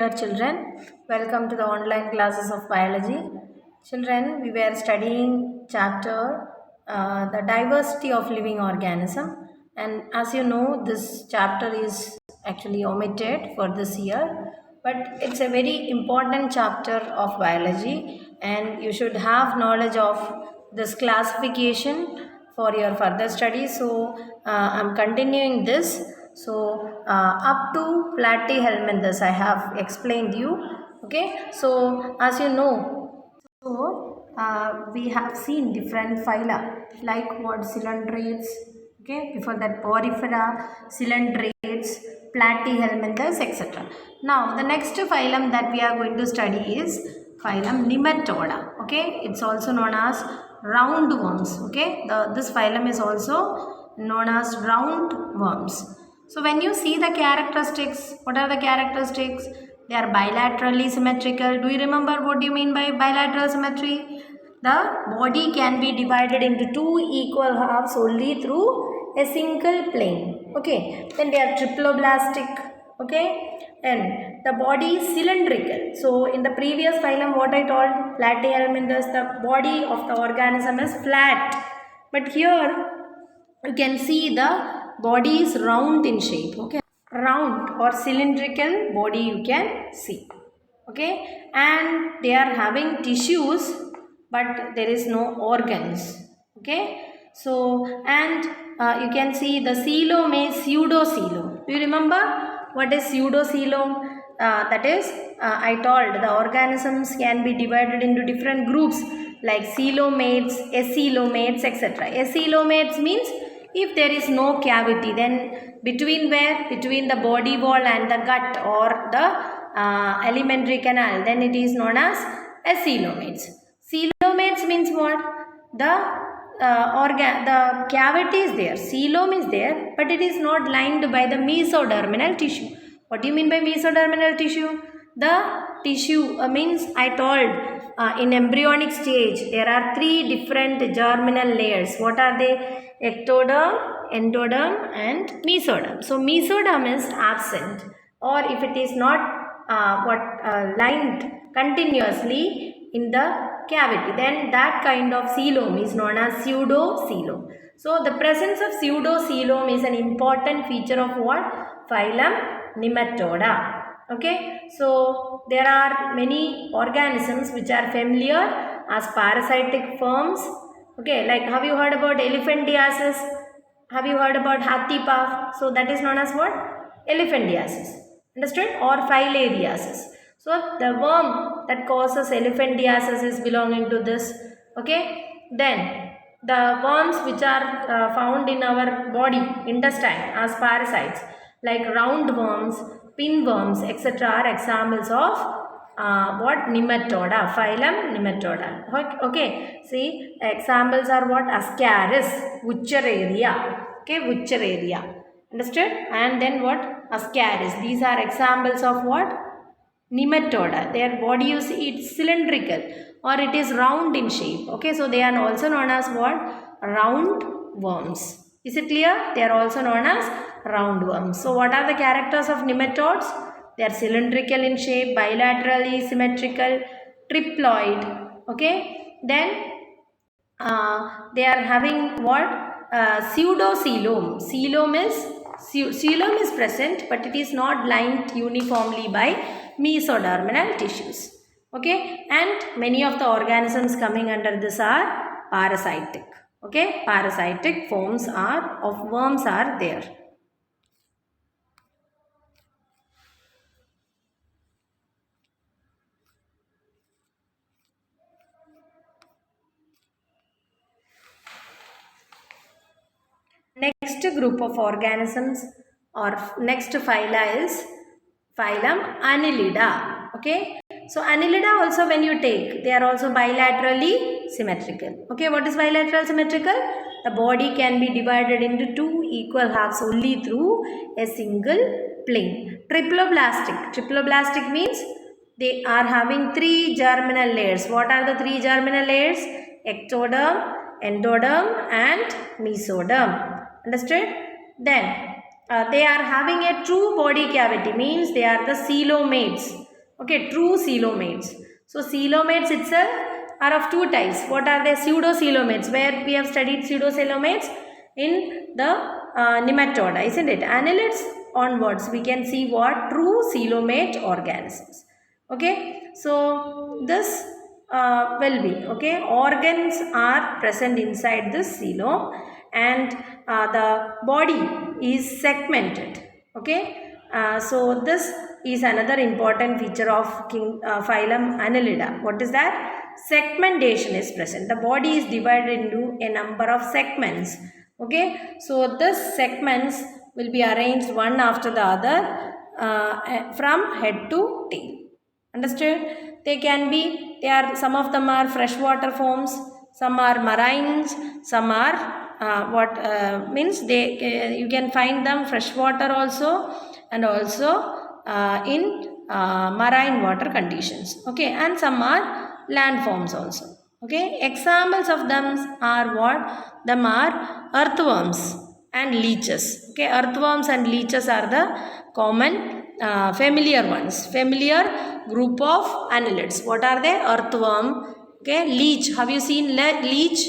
Dear children, welcome to the online classes of biology. Children, we were studying chapter the diversity of living organism, and as you know, this chapter is actually omitted for this year, but it's a very important chapter of biology, and you should have knowledge of this classification for your further study. So, I'm continuing this. So, up to Platyhelminthes, I have explained you. Okay, so as you know, we have seen different phyla like what cylindrids. Okay, before that Porifera, cylindrids, Platyhelminthes, etc. Now, the next phylum that we are going to study is phylum Nematoda. Okay, it's also known as roundworms. Okay, this phylum is also known as roundworms. So when you see the characteristics, what are the characteristics? They are bilaterally symmetrical. Do you remember what do you mean by bilateral symmetry? The body can be divided into two equal halves only through a single plane. Okay. Then they are triploblastic. Okay. And the body is cylindrical. So in the previous phylum what I told, Platyhelminthes, the body of the organism is flat. But here you can see the body is round in shape. Okay, round or cylindrical body you can see. Okay, and they are having tissues but there is no organs. Okay, so and you can see the coelom is pseudocoelom. Do you remember what is pseudocoelom? That is, I told the organisms can be divided into different groups like coelomates, acoelomates, etc. Acoelomates means if there is no cavity, then between where? Between the body wall and the gut or the alimentary canal, then it is known as acoelomates. Coelomates means what? The cavity is there, coelom is there, but it is not lined by the mesodermal tissue. What do you mean by mesodermal tissue? The tissue means I told in embryonic stage there are three different germinal layers. What are they? Ectoderm, endoderm and mesoderm. So mesoderm is absent, or if it is not lined continuously in the cavity, then that kind of coelom is known as pseudocoelom. So the presence of pseudocoelom is an important feature of what? Phylum Nematoda. Okay, so there are many organisms which are familiar as parasitic forms. Okay, like have you heard about elephantiasis? Have you heard about hathi-puff? So that is known as what? Elephantiasis. Understood? Or filariasis. So the worm that causes elephantiasis is belonging to this. Okay. Then the worms which are found in our body, intestine as parasites like roundworms, pinworms, etc. are examples of what? Nematoda, phylum Nematoda. Okay, see examples are what? Ascaris, Wuchereria. Okay, Wuchereria. Understood? And then what? Ascaris. These are examples of what? Nematoda. Their body, you see, it's cylindrical or it is round in shape. Okay, so they are also known as what? Round worms. Is it clear? They are also known as roundworms. So what are the characters of nematodes? They are cylindrical in shape, bilaterally symmetrical, triploid. Okay, then they are having what? Pseudocoelom. Coelom is present, but it is not lined uniformly by mesodermal tissues. Okay, and many of the organisms coming under this are parasitic. Okay, parasitic forms are of worms are there. Next group of organisms or next phyla is phylum Annelida. Okay, so Annelida also when you take, they are also bilaterally symmetrical. Okay, what is bilateral symmetrical? The body can be divided into two equal halves only through a single plane. Triploblastic. Triploblastic means they are having three germinal layers. What are the three germinal layers? Ectoderm, endoderm and mesoderm. Understood? Then they are having a true body cavity, means they are the coelomates. Okay, true coelomates. So coelomates itself are of two types. What are they? Pseudocoelomates, where we have studied pseudocoelomates in the nematoda, isn't it? Annelids onwards, we can see what true coelomate organisms. Okay, so this will be, okay, organs are present inside this coelom, and the body is segmented. Okay, so this is another important feature of phylum Annelida. What is that? Segmentation is present. The body is divided into a number of segments. Okay, so this segments will be arranged one after the other from head to tail. Understood? They are, some of them are freshwater forms, some are marines, some are means you can find them freshwater also, and also in marine water conditions. Okay, and some are land forms also. Okay, examples of them are what? Them are earthworms and leeches. Okay, earthworms and leeches are the common familiar ones, familiar group of annelids. What are they? Earthworm. Okay, leech. Have you seen leech?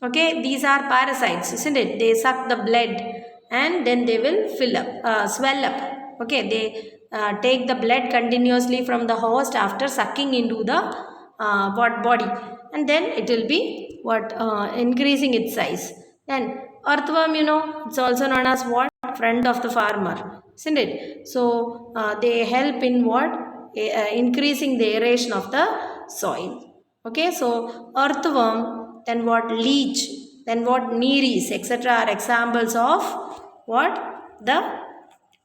Okay, these are parasites, isn't it? They suck the blood and then they will swell up. Okay, they take the blood continuously from the host after sucking into the body, and then it will be increasing its size. Then earthworm, it's also known as what? Friend of the farmer, isn't it? So they help in what? Increasing the aeration of the soil. Okay, so earthworm, then what? Leech, then what? Nereis, etc. are examples of what? The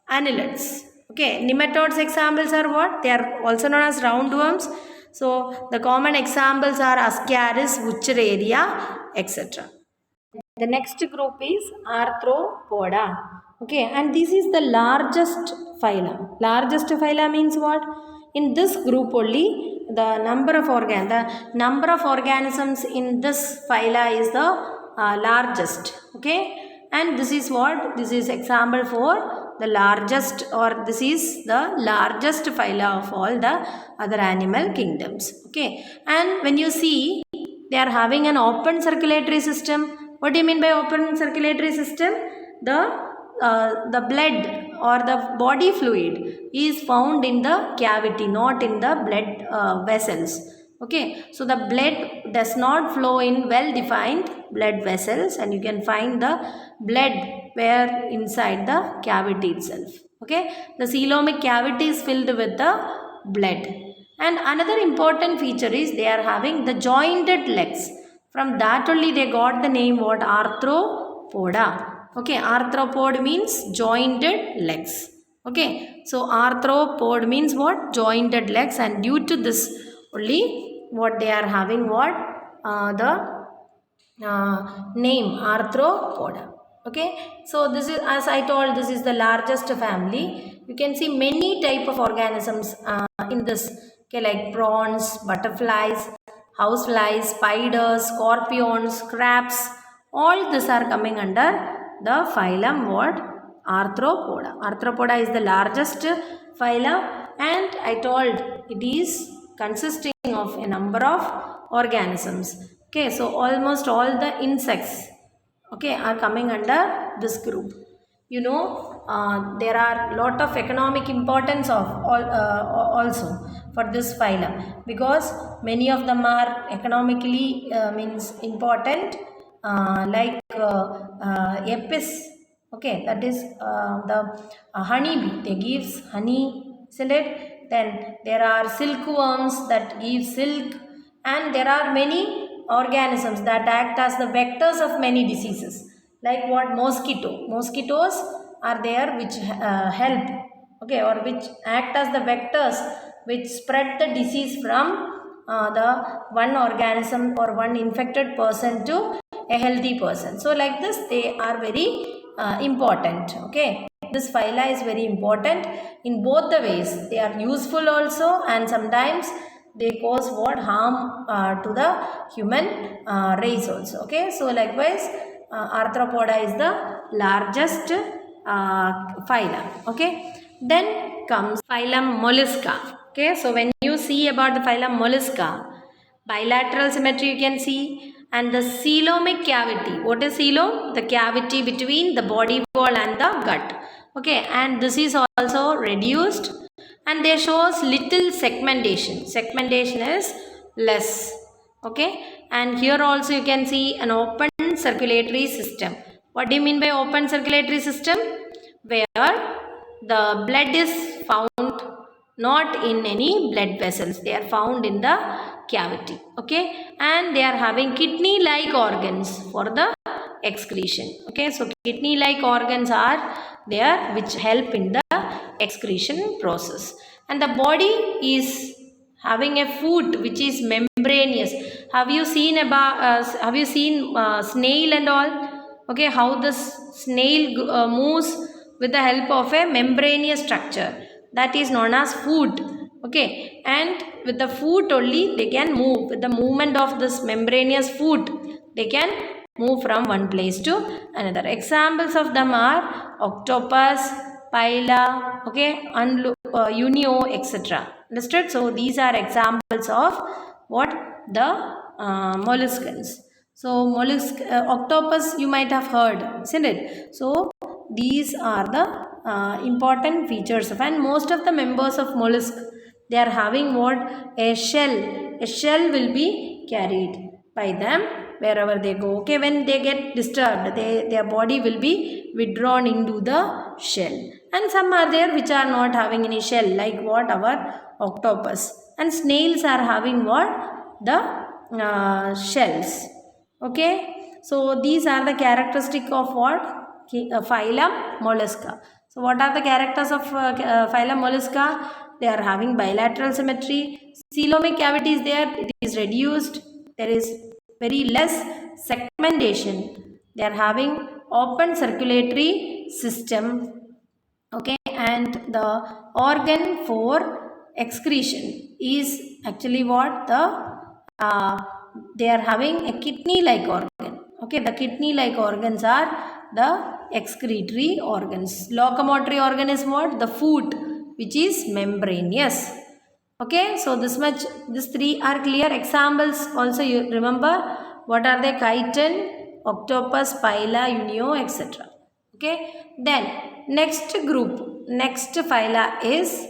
annelids. Okay, nematodes examples are what? They are also known as roundworms. So the common examples are Ascaris, Wuchereria, etc. The next group is Arthropoda. Okay, and this is the largest phylum. Largest phylum means what? In this group only, the number of organisms in this phyla is the largest. Okay, and this is what? This is example for the largest, or this is the largest phyla of all the other animal kingdoms. Okay, and when you see, they are having an open circulatory system. What do you mean by open circulatory system? The blood or the body fluid is found in the cavity, not in the blood vessels. Okay, so the blood does not flow in well-defined blood vessels, and you can find the blood where inside the cavity itself. Okay, the coelomic cavity is filled with the blood. And another important feature is they are having the jointed legs. From that only they got the name what? Arthropoda. Okay, arthropod means jointed legs. Okay, so arthropod means what? Jointed legs, and due to this only what they are having what? The name Arthropoda. Okay, so this is, as I told, this is the largest family. You can see many type of organisms in this. Okay, like prawns, butterflies, houseflies, spiders, scorpions, crabs. All these are coming under the phylum what? Arthropoda. Arthropoda is the largest phylum, and I told it is consisting of a number of organisms. Okay, so almost all the insects, okay, are coming under this group. There are lot of economic importance of also for this phylum, because many of them are economically means important, like Apis. Okay, that is the honeybee. They gives honey, isn't it? Then there are silkworms that give silk, and there are many organisms that act as the vectors of many diseases. Like what? Mosquitoes are there which help, okay, or which act as the vectors which spread the disease from the one organism or one infected person to a healthy person. So like this, they are very important. Okay, this phyla is very important in both the ways. They are useful also, and sometimes they cause what? Harm to the human race also. Okay, so likewise Arthropoda is the largest phylum. Okay, then comes phylum Mollusca. Okay, so when you see about the phylum Mollusca, bilateral symmetry you can see, and the coelomic cavity. What is coelom? The cavity between the body wall and the gut. Okay, and this is also reduced, and they shows little segmentation. Segmentation is less. Okay, and here also you can see an open circulatory system. What do you mean by open circulatory system? Where the blood is found not in any blood vessels, they are found in the cavity. Okay, and they are having kidney like organs for the excretion. Okay, so kidney like organs are there which help in the excretion process, and the body is having a food which is membranous. Have you seen snail and all? Okay, how the snail moves with the help of a membranous structure, that is known as foot. Okay, and with the foot only they can move. With the movement of this membranous foot, they can move from one place to another. Examples of them are octopus, pila, okay, unio, etc. Understood? So these are examples of what the molluscans. So octopus you might have heard, isn't it? So these are the important features of, and most of the members of mollusk, they are having what? A shell. A shell will be carried by them wherever they go. Okay, when they get disturbed, their body will be withdrawn into the shell. And some are there which are not having any shell, like what? Our octopus. And snails are having what? The shells. Okay, so these are the characteristic of what? Phylum Mollusca. So what are the characters of phylum Mollusca? They are having bilateral symmetry. Coelomic cavity is there, it is reduced. There is very less segmentation. They are having open circulatory system. Okay, and the organ for excretion is actually what? They are having a kidney like organ. Okay, the kidney like organs are the excretory organs. Locomotory organ is what? The foot, which is membranous. Okay, so these three are clear. Examples also you remember. What are they? Chitin, octopus, pila, unio, etc. Okay, then next group, next phyla is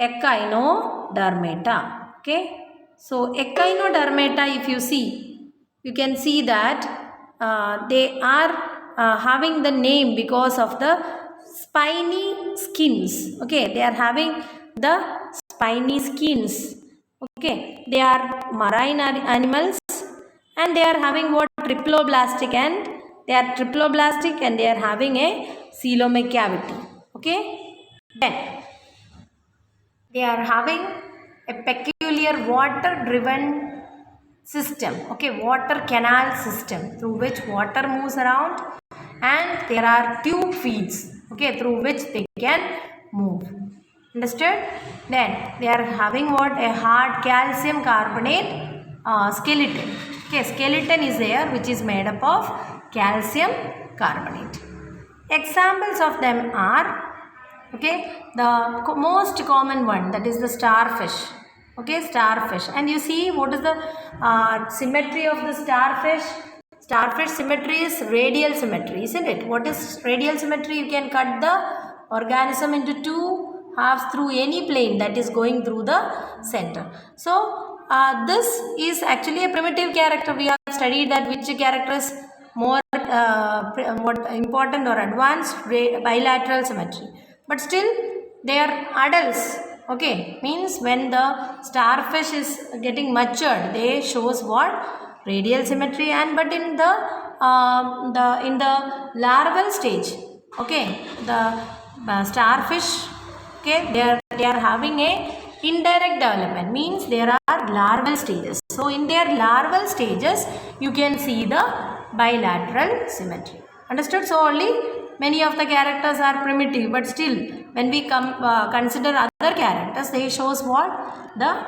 Echinodermata. Okay, so Echinodermata, if you see, you can see that they are having the name because of the spiny skins. Okay, they are having the spiny skins. Okay, they are marine animals, and they are having what? Triploblastic, and they are triploblastic, and they are having a coelomic cavity. Okay, then they are having a peculiar water driven system. Okay, water canal system through which water moves around, and there are tube feeds, okay, through which they can move. Understood? Then they are having what? A hard calcium carbonate skeleton. Okay, skeleton is there which is made up of calcium carbonate. Examples of them are, okay, the most common one, that is the starfish. Okay, starfish. And you see what is the symmetry of the starfish? Starfish symmetry is radial symmetry, isn't it? What is radial symmetry? You can cut the organism into two halves through any plane that is going through the center. So this is actually a primitive character. We have studied that which character is more important or advanced bilateral symmetry. But still they are adults. Okay, means when the starfish is getting matured, they shows what? Radial symmetry. And but in the larval stage, okay, the starfish, okay, they are having a indirect development, means there are larval stages. So in their larval stages you can see the bilateral symmetry. Understood? So only many of the characters are primitive, but still when we consider other characters, they shows what? The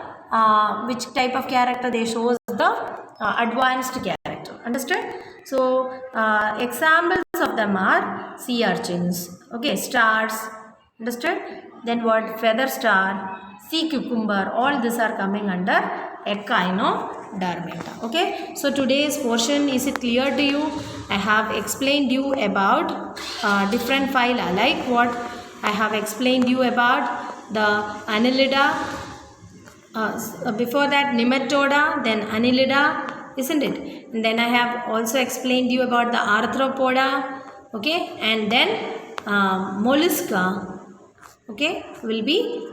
which type of character? They shows the advanced character. Understood? So examples of them are sea urchins, okay, stars. Understood? Then what? Feather star, sea cucumber, all these are coming under echinodermata. Okay, so today's portion, is it clear to you? I have explained you about different phyla, like what I have explained you about the Annelida, before that Nematoda, then Annelida, isn't it? And then I have also explained you about the Arthropoda, okay, and then Mollusca, okay, will be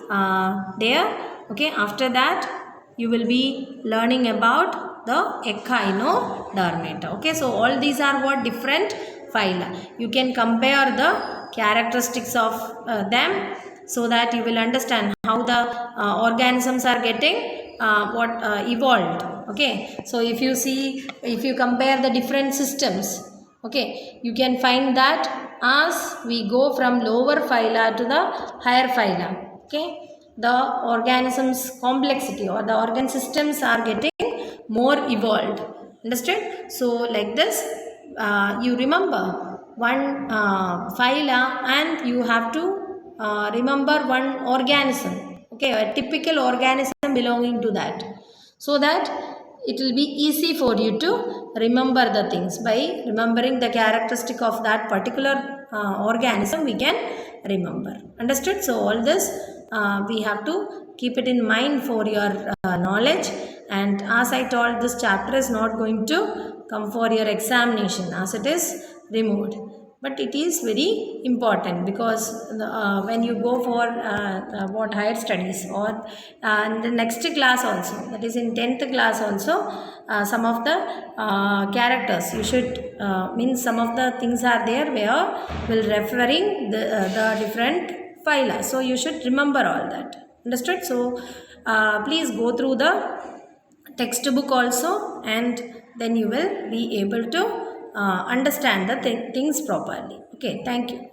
there. Okay, after that you will be learning about the echinodermata. Okay, so all these are what? Different phyla. You can compare the characteristics of them, so that you will understand how the organisms are getting evolved. Okay, so if you see, if you compare the different systems, okay, you can find that as we go from lower phyla to the higher phyla, okay, the organisms complexity or the organ systems are getting more evolved. Understood? So like this, you remember one phyla, and you have to remember one organism, okay, a typical organism belonging to that, so that it will be easy for you to remember the things. By remembering the characteristic of that particular organism, we can remember. Understood? So all this we have to keep it in mind for your knowledge. And as I told, this chapter is not going to come for your examination as it is removed, but it is very important, because when you go for what higher studies, or in the next class also, that is in 10th class also, some of the characters you should means some of the things are there where will referring the different phyla, so you should remember all that. Understood? So please go through the textbook also, and then you will be able to understand the things properly. Okay, thank you.